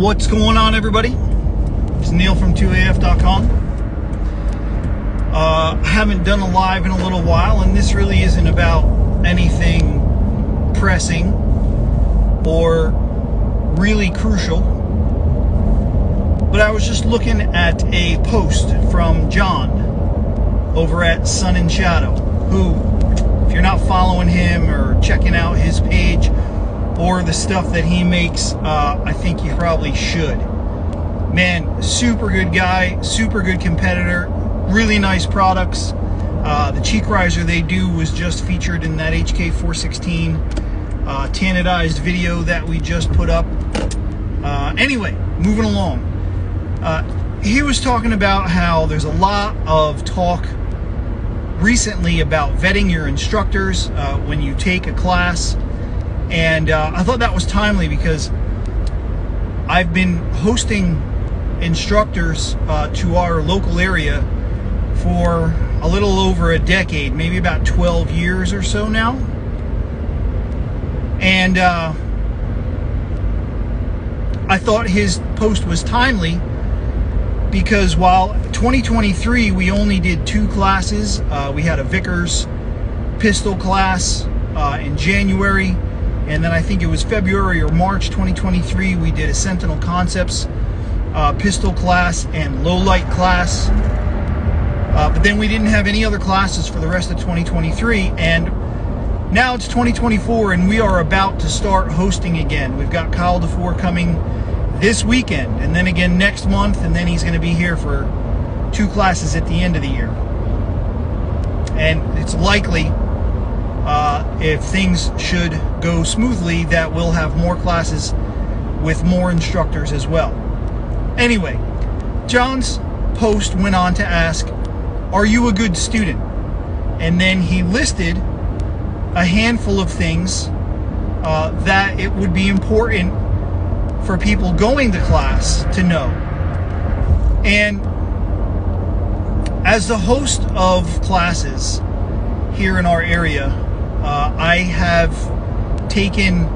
What's going on, everybody? It's Neil from 2AF.com. Haven't done a live in a little while, and this really isn't about anything pressing or really crucial. But I was just looking at a post from John over at Sun and Shadow, who, if you're not following him or checking out his page or the stuff that he makes, I think you probably should. Man, super good guy, super good competitor, really nice products. The cheek riser they do was just featured in that HK416 tanidized video that we just put up. Anyway, moving along. He was talking about how there's a lot of talk recently about vetting your instructors when you take a class. And I thought that was timely because I've been hosting instructors to our local area for a little over a decade, maybe about 12 years or so now. And I thought his post was timely because while 2023 we only did 2 classes, we had a Vickers pistol class in January, and then I think it was February or March 2023 we did a Sentinel Concepts pistol class and low light class. But then we didn't have any other classes for the rest of 2023, and now it's 2024 and we are about to start hosting again. We've got Kyle DeFore coming this weekend, and then again next month, and then he's going to be here for 2 classes at the end of the year. And it's likely, if things should go smoothly, that we'll have more classes with more instructors as well. Anyway, John's post went on to ask, are you a good student? And then he listed a handful of things that it would be important for people going to class to know. And as the host of classes here in our area, I have taken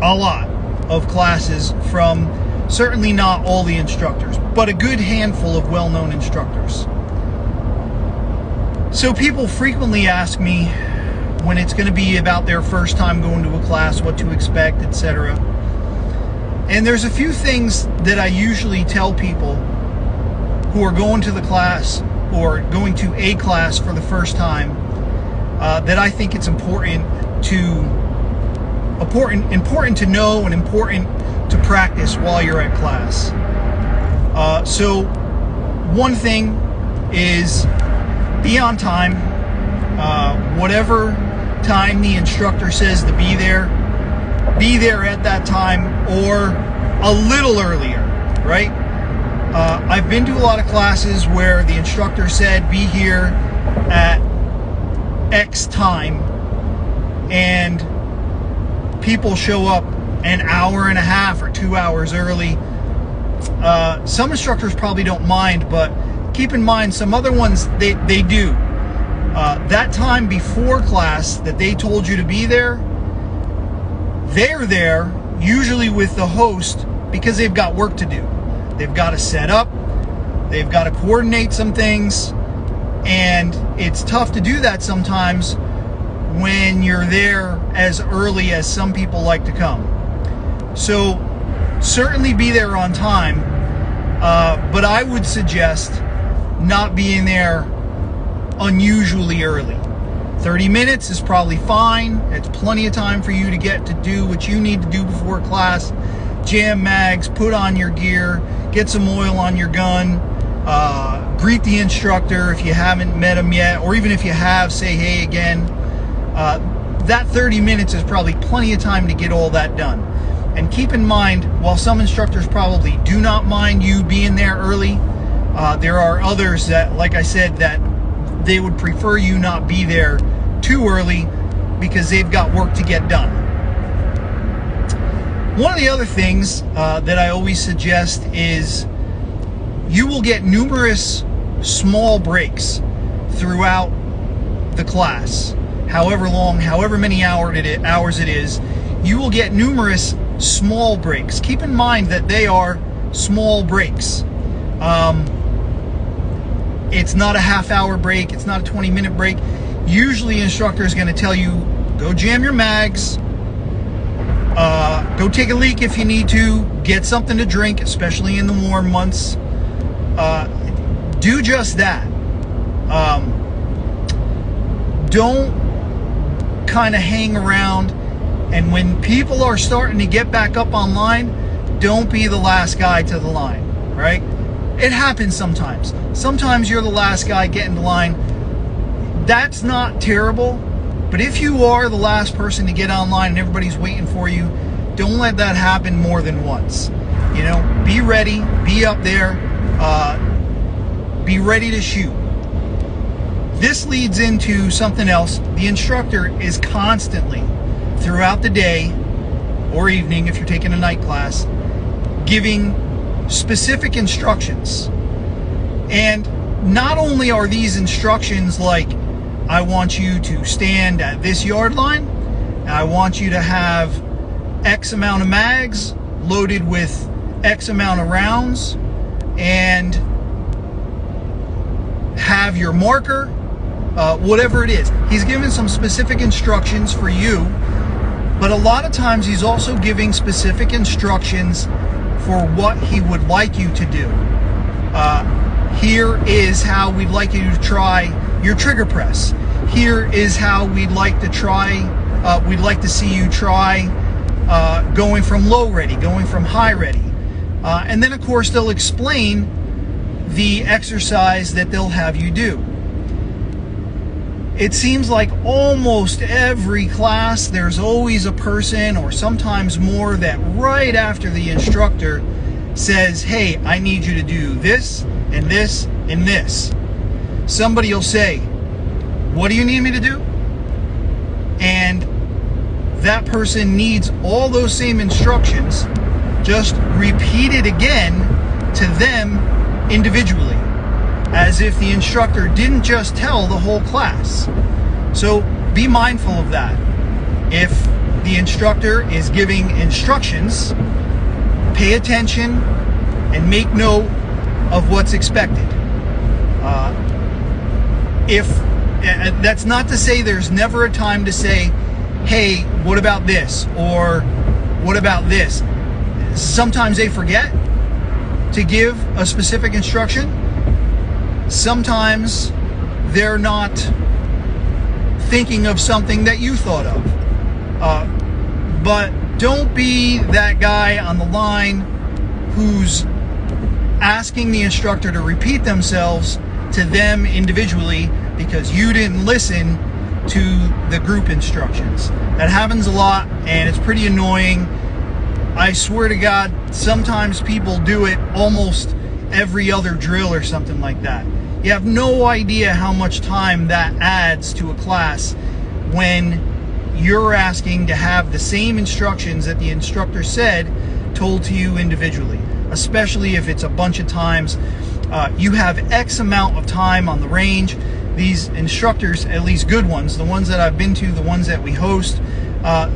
a lot of classes from certainly not all the instructors, but a good handful of well-known instructors. So people frequently ask me when it's going to be about their first time going to a class, what to expect, etc. And there's a few things that I usually tell people who are going to the class or going to a class for the first time that I think it's important to know and important to practice while you're at class. So one thing is be on time. Whatever time the instructor says to be there at that time or a little earlier, right? I've been to a lot of classes where the instructor said be here at X time and people show up an hour and a half or 2 hours early. Some instructors probably don't mind, but keep in mind some other ones they do. That time before class that they told you to be there, they're there usually with the host because they've got work to do. They've got to set up, they've got to coordinate some things, and it's tough to do that sometimes when you're there as early as some people like to come. So certainly be there on time, but I would suggest not being there unusually early. 30 minutes is probably fine. It's plenty of time for you to get to do what you need to do before class. Jam mags, put on your gear, get some oil on your gun, greet the instructor if you haven't met him yet, or even if you have, say hey again. That 30 minutes is probably plenty of time to get all that done. And keep in mind, while some instructors probably do not mind you being there early, there are others that, like I said, that they would prefer you not be there too early because they've got work to get done. One of the other things that I always suggest is you will get numerous small breaks throughout the class. However long, however many hours it is, you will get numerous small breaks. Keep in mind that they are small breaks. It's not a half-hour break. It's not a 20-minute break. Usually, the instructor is going to tell you, go jam your mags, go take a leak if you need to, get something to drink, especially in the warm months. Do just that. Don't kind of hang around, and when people are starting to get back up online, don't be the last guy to the line, right? It happens sometimes. Sometimes you're the last guy getting the line. That's not terrible, but if you are the last person to get online and everybody's waiting for you, don't let that happen more than once. You know, be ready, be up there, be ready to shoot. This leads into something else. The instructor is constantly, throughout the day or evening, if you're taking a night class, giving specific instructions. And not only are these instructions like, I want you to stand at this yard line, I want you to have X amount of mags loaded with X amount of rounds, and have your marker, whatever it is. He's given some specific instructions for you, but a lot of times he's also giving specific instructions for what he would like you to do. Here is how we'd like you to try your trigger press. Here is how we'd like to see you try going from low ready, going from high ready. And then of course they'll explain the exercise that they'll have you do. It seems like almost every class there's always a person, or sometimes more, that right after the instructor says, hey, I need you to do this and this and this, somebody will say, what do you need me to do? And that person needs all those same instructions, just repeated again to them individually, as if the instructor didn't just tell the whole class. So be mindful of that. If the instructor is giving instructions, pay attention and make note of what's expected. If that's not to say there's never a time to say, hey, what about this? Or what about this? Sometimes they forget to give a specific instruction. Sometimes they're not thinking of something that you thought of. But don't be that guy on the line who's asking the instructor to repeat themselves to them individually because you didn't listen to the group instructions. That happens a lot, and it's pretty annoying. I swear to God, sometimes people do it almost every other drill or something like that. You have no idea how much time that adds to a class when you're asking to have the same instructions that the instructor said told to you individually, especially if it's a bunch of times. You have X amount of time on the range. These instructors, at least good ones, the ones that I've been to, the ones that we host,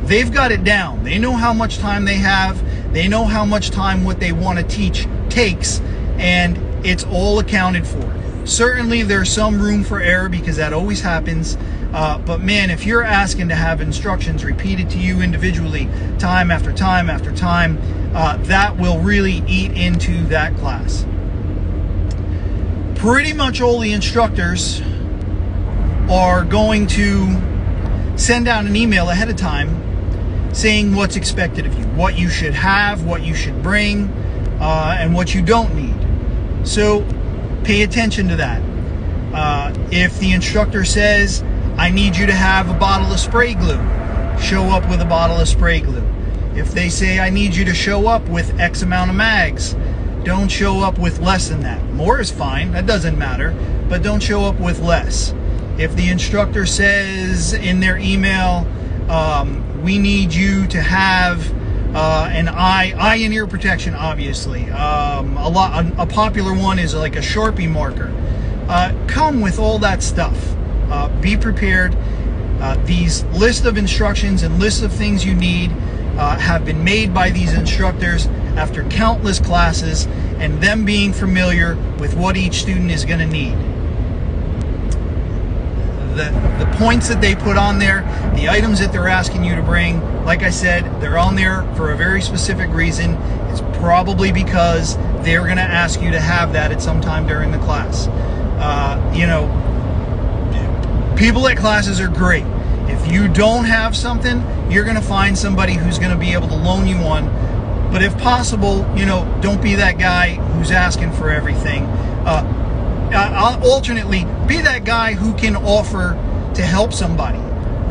they've got it down. They know how much time they have. They know how much time what they want to teach takes, and it's all accounted for. Certainly there's some room for error because that always happens, but man, if you're asking to have instructions repeated to you individually time after time after time, that will really eat into that class. Pretty much all the instructors are going to send out an email ahead of time saying what's expected of you, what you should have, what you should bring, and what you don't need. So pay attention to that. If the instructor says, I need you to have a bottle of spray glue, show up with a bottle of spray glue. If they say, I need you to show up with X amount of mags, don't show up with less than that. More is fine, that doesn't matter, but don't show up with less. If the instructor says in their email, we need you to have an eye and ear protection, obviously. A popular one is like a Sharpie marker. Come with all that stuff. Be prepared. These list of instructions and lists of things you need, have been made by these instructors after countless classes and them being familiar with what each student is going to need. The points that they put on there, the items that they're asking you to bring, like I said, they're on there for a very specific reason. It's probably because they're going to ask you to have that at some time during the class. You know, people at classes are great. If you don't have something, you're going to find somebody who's going to be able to loan you one. But if possible, you know, don't be that guy who's asking for everything. Alternately, be that guy who can offer to help somebody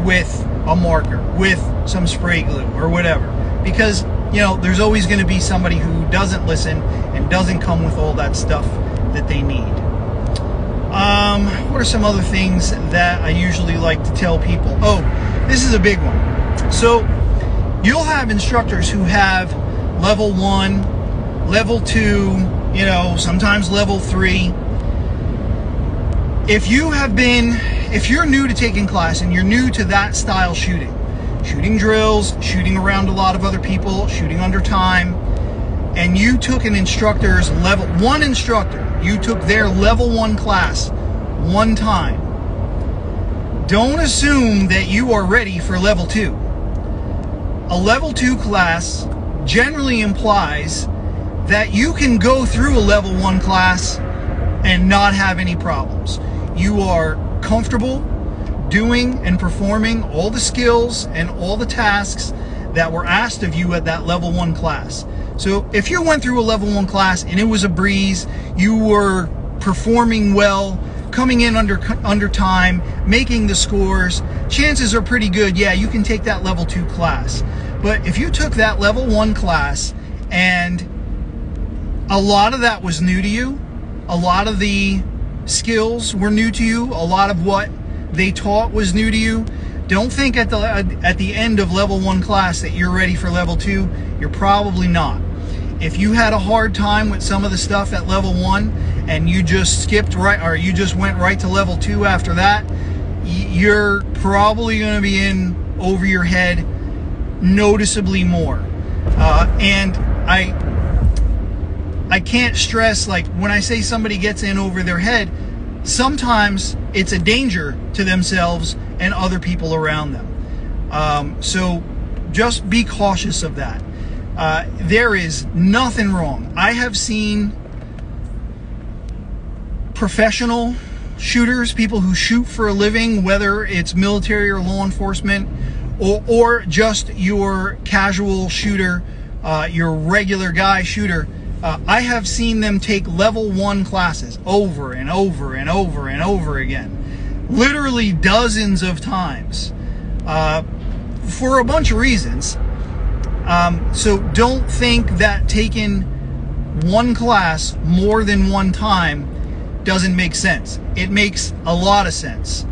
with a marker, with some spray glue or whatever. Because, you know, there's always going to be somebody who doesn't listen and doesn't come with all that stuff that they need. What are some other things that I usually like to tell people? Oh, this is a big one. So you'll have instructors who have level 1, level 2, you know, sometimes level 3. If you're new to taking class and you're new to that style shooting drills, shooting around a lot of other people, shooting under time, and you took an instructor's one instructor, you took their level 1 class one time, don't assume that you are ready for level 2. A level 2 class generally implies that you can go through a level 1 class and not have any problems. You are comfortable doing and performing all the skills and all the tasks that were asked of you at that level 1 class. So if you went through a level 1 class and it was a breeze, you were performing well, coming in under time, making the scores, chances are pretty good, yeah, you can take that level 2 class. But if you took that level 1 class and a lot of that was new to you, a lot of the skills were new to you, a lot of what they taught was new to you, don't think at the end of level 1 class that you're ready for level 2. You're probably not. If you had a hard time with some of the stuff at level 1 and you just skipped right, or you just went right to level 2 after that, you're probably going to be in over your head noticeably more. And I can't stress, like, when I say somebody gets in over their head, sometimes it's a danger to themselves and other people around them. So just be cautious of that. There is nothing wrong. I have seen professional shooters, people who shoot for a living, whether it's military or law enforcement, or just your casual shooter, your regular guy shooter. I have seen them take level 1 classes over and over and over and over again, literally dozens of times, for a bunch of reasons. So don't think that taking one class more than one time doesn't make sense. It makes a lot of sense.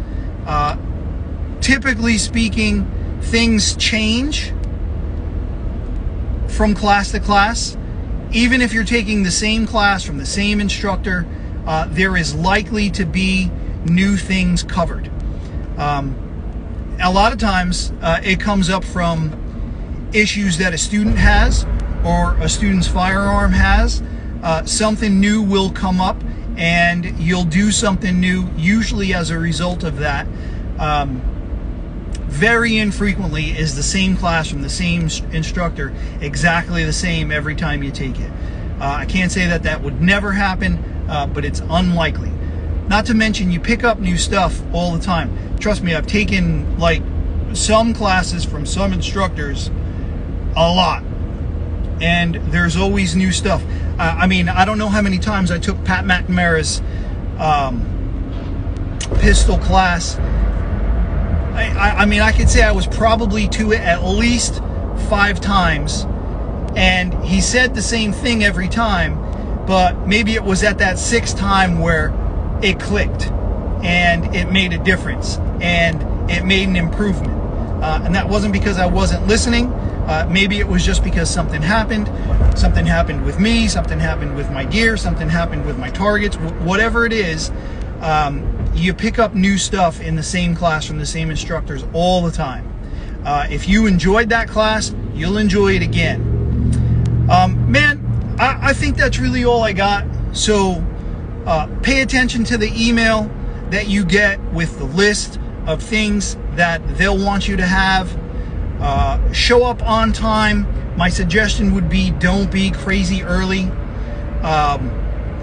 Typically speaking, things change from class to class. Even if you're taking the same class from the same instructor, there is likely to be new things covered. A lot of times it comes up from issues that a student has or a student's firearm has. Something new will come up and you'll do something new, usually as a result of that. Very infrequently is the same class from the same instructor exactly the same every time you take it. I can't say that that would never happen, but it's unlikely. Not to mention, you pick up new stuff all the time. Trust me, I've taken like some classes from some instructors a lot, and there's always new stuff. I mean, I don't know how many times I took Pat McNamara's pistol class. I mean, I could say I was probably to it at least 5 times, and he said the same thing every time, but maybe it was at that 6th time where it clicked and it made a difference and it made an improvement. And that wasn't because I wasn't listening. Maybe it was just because something happened. Something happened with me, something happened with my gear, something happened with my targets, whatever it is. You pick up new stuff in the same class from the same instructors all the time. If you enjoyed that class, you'll enjoy it again. Man, I think that's really all I got. So pay attention to the email that you get with the list of things that they'll want you to have. Show up on time. My suggestion would be don't be crazy early.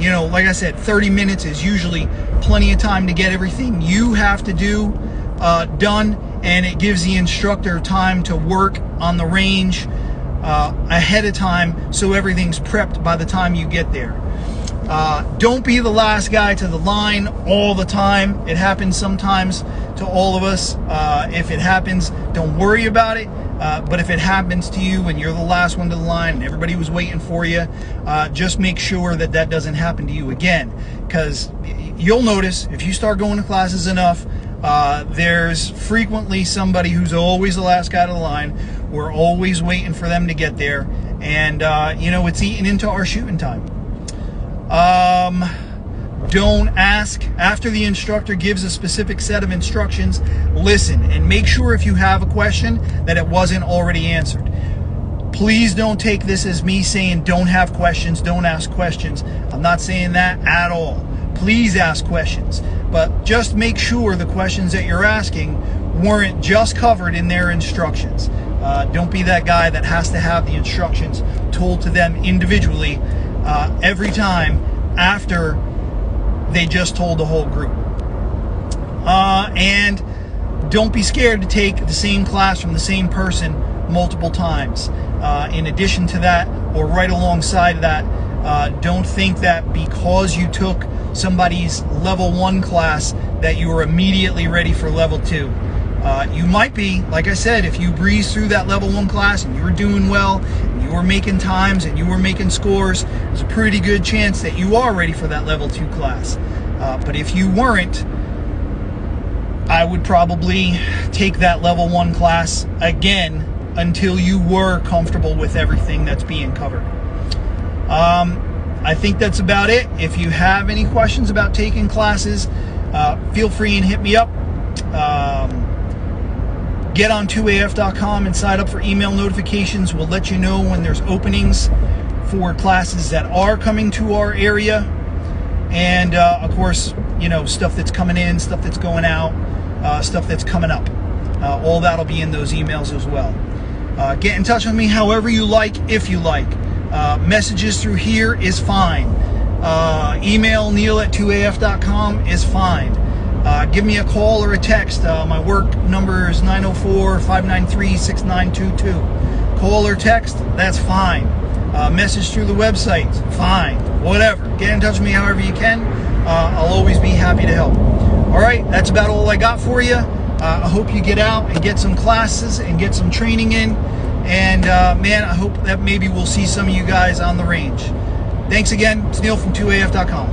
You know, like I said, 30 minutes is usually plenty of time to get everything you have to do done, and it gives the instructor time to work on the range ahead of time, so everything's prepped by the time you get there. Don't be the last guy to the line all the time. It happens sometimes to all of us. If it happens, don't worry about it. But if it happens to you and you're the last one to the line and everybody was waiting for you, just make sure that that doesn't happen to you again. Because you'll notice if you start going to classes enough, there's frequently somebody who's always the last guy to the line. We're always waiting for them to get there. And, you know, it's eating into our shooting time. Don't ask after the instructor gives a specific set of instructions. Listen and make sure if you have a question that it wasn't already answered. Please don't take this as me saying don't have questions, don't ask questions. I'm not saying that at all. Please ask questions, but just make sure the questions that you're asking weren't just covered in their instructions. Don't be that guy that has to have the instructions told to them individually every time after they just told the whole group. And don't be scared to take the same class from the same person multiple times. In addition to that, or right alongside that, don't think that because you took somebody's level 1 class that you were immediately ready for level 2. You might be, like I said, if you breeze through that level 1 class and you were doing well, and you were making times and you were making scores, there's a pretty good chance that you are ready for that level 2 class. But if you weren't, I would probably take that level 1 class again until you were comfortable with everything that's being covered. I think that's about it. If you have any questions about taking classes, feel free and hit me up. Get on 2af.com and sign up for email notifications. We'll let you know when there's openings for classes that are coming to our area. And of course, you know, stuff that's coming in, stuff that's going out, stuff that's coming up. All that'll be in those emails as well. Get in touch with me however you like, if you like. Messages through here is fine. Email neil@2af.com is fine. Give me a call or a text. My work number is 904-593-6922. Call or text, that's fine. Message through the website, fine. Whatever. Get in touch with me however you can. I'll always be happy to help. All right, that's about all I got for you. I hope you get out and get some classes and get some training in. And man, I hope that maybe we'll see some of you guys on the range. Thanks again. It's Neil from 2af.com.